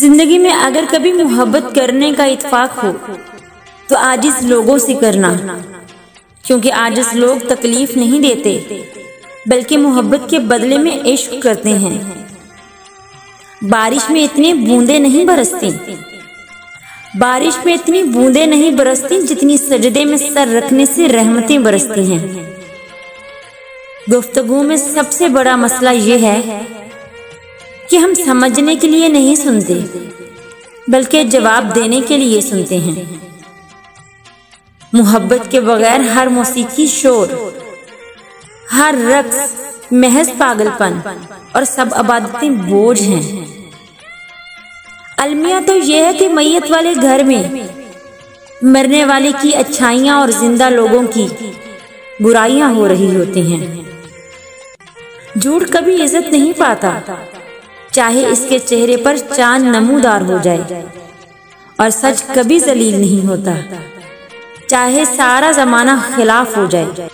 जिंदगी में अगर कभी मोहब्बत करने का इत्फाक हो तो आजिज लोगों से करना, क्योंकि आजिज लोग तकलीफ नहीं देते बल्कि मोहब्बत के बदले में इश्क करते हैं। बारिश में इतनी बूंदें नहीं बरसती, बारिश में इतनी बूंदें नहीं बरसती जितनी सजदे में सर रखने से रहमतें बरसती हैं। गुफ्तगू में सबसे बड़ा मसला यह है कि हम समझने के लिए नहीं सुनते बल्कि जवाब देने के लिए सुनते हैं। मोहब्बत के बगैर हर मौसीकी शोर, हर रक्स महज पागलपन और सब इबादतें बोझ हैं। अलमिया तो यह है कि मैयत वाले घर में मरने वाले की अच्छाइयां और जिंदा लोगों की बुराइयां हो रही होती हैं। झूठ कभी इज्जत नहीं पाता, चाहे इसके चेहरे पर चांद नमूदार हो जाए, और सच कभी जलील नहीं होता, चाहे सारा जमाना खिलाफ हो जाए।